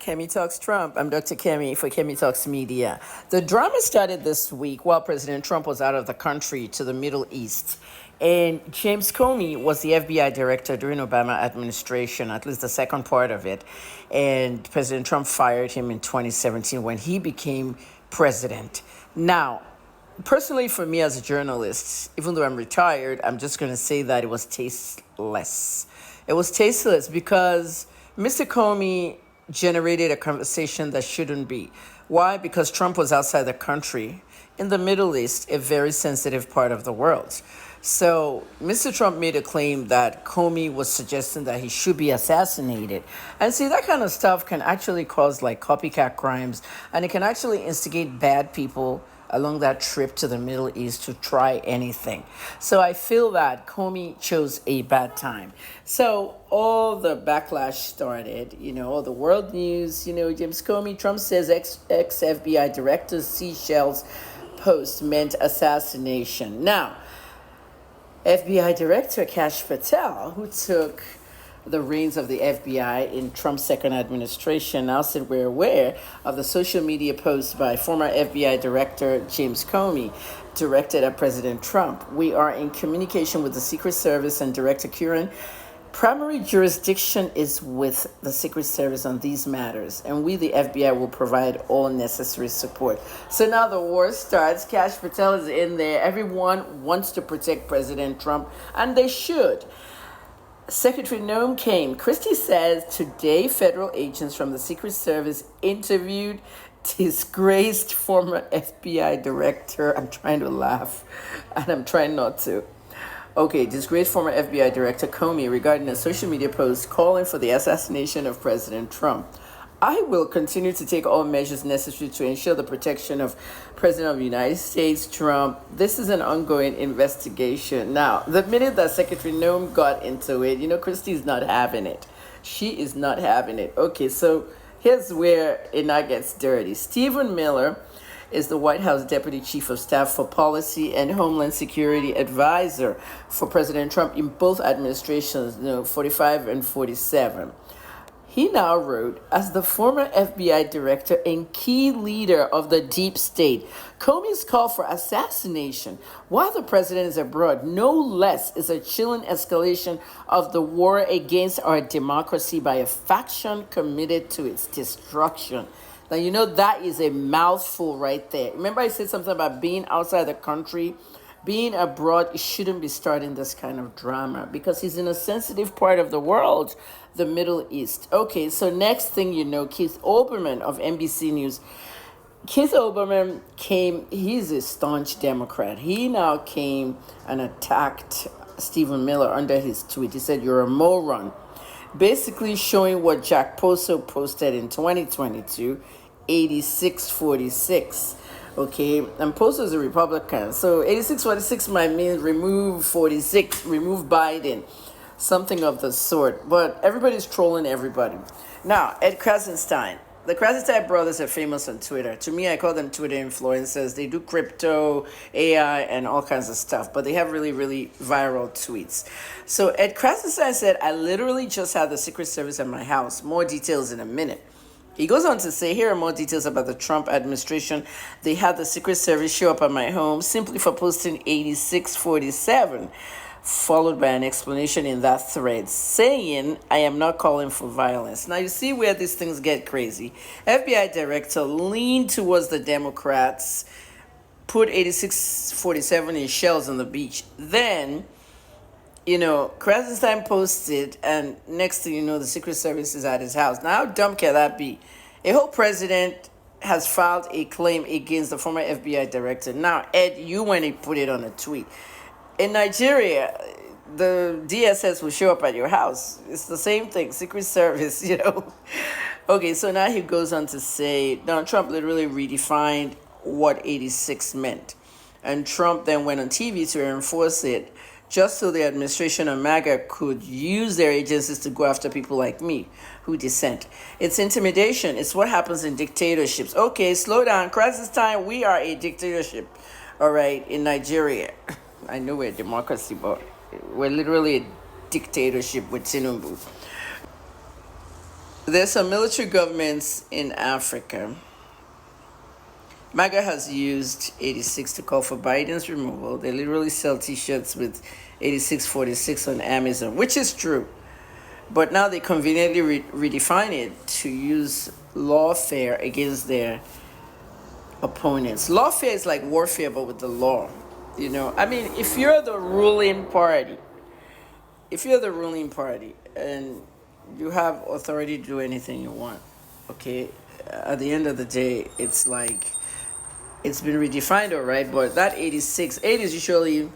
Kemi Talks Trump. I'm Dr. Kemi for Kemi Talks Media. The drama started this week while President Trump was out of the country to the Middle East. And James Comey was the FBI director during Obama administration, at least the second part of it. And President Trump fired him in 2017 when he became president. Now, personally, for me as a journalist, even though I'm retired, I'm just going to say that it was tasteless. It was tasteless because Mr. Comey generated a conversation that shouldn't be. Why? Because Trump was outside the country in the Middle East, a very sensitive part of the world. So Mr. Trump made a claim that Comey was suggesting that he should be assassinated. And see, that kind of stuff can actually cause like copycat crimes, and it can actually instigate bad people along that trip to the Middle East to try anything. So I feel that Comey chose a bad time. So all the backlash started, all the world news, James Comey, Trump says ex-FBI director Seychelles post meant assassination. Now, FBI Director Kash Patel, who took the reins of the FBI in Trump's second administration, now said we're aware of the social media post by former FBI Director James Comey directed at President Trump. We are in communication with the Secret Service and Director Curran. Primary jurisdiction is with the Secret Service on these matters, and we, the FBI, will provide all necessary support. So now the war starts. Kash Patel is in there. Everyone wants to protect President Trump, and they should. Secretary Noam came. Christie says today federal agents from the Secret Service interviewed disgraced former FBI director. I'm trying to laugh, and I'm trying not to. Okay, disgraced former FBI Director Comey regarding a social media post calling for the assassination of President Trump. I will continue to take all measures necessary to ensure the protection of President of the United States, Trump. This is an ongoing investigation. Now, the minute that Secretary Noam got into it, Christie's not having it. She is not having it. Okay, so here's where it now gets dirty. Stephen Miller is the White House Deputy Chief of Staff for Policy and Homeland Security Advisor for President Trump in both administrations, 45 and 47. He now wrote, as the former FBI director and key leader of the deep state, Comey's call for assassination while the president is abroad, no less, is a chilling escalation of the war against our democracy by a faction committed to its destruction. Now, that is a mouthful right there. Remember I said something about being outside the country? Being abroad, you shouldn't be starting this kind of drama because he's in a sensitive part of the world, the Middle East. Okay, so next thing you know, Keith Olbermann of NBC News. Keith Olbermann came, he's a staunch Democrat. He now came and attacked Stephen Miller under his tweet. He said, you're a moron. Basically showing what Jack Poso posted in 2022, 8646. Okay, and Poso is a Republican. So 8646 might mean remove 46, remove Biden, something of the sort. But everybody's trolling everybody. Now, Ed Krasenstein. The Krasenstein brothers are famous on Twitter. To me, I call them Twitter influencers. They do crypto, AI, and all kinds of stuff, but they have really, really viral tweets. So Ed Krasenstein said, I literally just had the Secret Service at my house. More details in a minute. He goes on to say, here are more details about the Trump administration. They had the Secret Service show up at my home simply for posting 8647. Followed by an explanation in that thread saying, I am not calling for violence. Now, you see where these things get crazy. FBI director leaned towards the Democrats, put 8647 in shells on the beach. Then, Krasenstein posted, and next thing you know, the Secret Service is at his house. Now, how dumb can that be? A whole president has filed a claim against the former FBI director. Now, Ed, you went and put it on a tweet. In Nigeria, the DSS will show up at your house. It's the same thing, Secret Service, Okay, so now he goes on to say, Donald Trump literally redefined what 86 meant. And Trump then went on TV to enforce it just so the administration of MAGA could use their agencies to go after people like me who dissent. It's intimidation. It's what happens in dictatorships. Okay, slow down. Crisis time, we are a dictatorship, all right, in Nigeria. I know we're a democracy, but we're literally a dictatorship with Tinubu. There's some military governments in Africa. MAGA has used 86 to call for Biden's removal. They literally sell t-shirts with 8646 on Amazon, which is true. But now they conveniently redefine it to use lawfare against their opponents. Lawfare is like warfare, but with the law. I mean, if you're the ruling party and you have authority to do anything you want, okay, at the end of the day, it's like it's been redefined, all right, but that 86, 8 is usually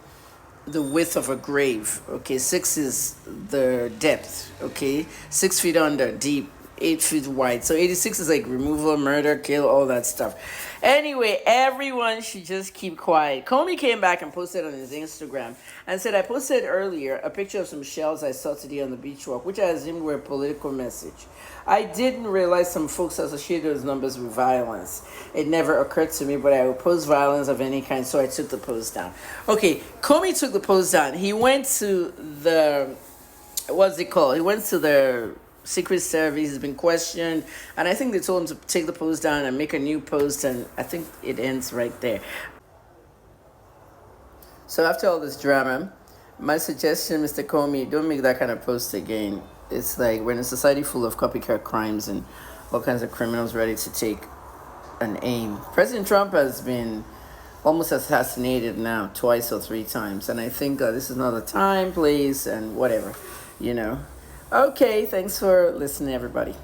the width of a grave, okay, 6 is the depth, okay, 6 feet under, deep, 8 feet wide. So 86 is like removal, murder, kill, all that stuff. Anyway, everyone should just keep quiet. Comey came back and posted on his Instagram and said, I posted earlier a picture of some shells I saw today on the beach walk, which I assumed were a political message. I didn't realize some folks associate those numbers with violence. It never occurred to me, but I oppose violence of any kind, so I took the post down. Okay, Comey took the post down. He went to the, what's it called? He went to the Secret Service. Has been questioned, and I think they told him to take the post down and make a new post, and I think it ends right there. So after all this drama, my suggestion, Mr. Comey, don't make that kind of post again. It's like we're in a society full of copycat crimes and all kinds of criminals ready to take an aim. President Trump has been almost assassinated now twice or 3 times, and I think this is not the time, place, and whatever. Okay, thanks for listening, everybody.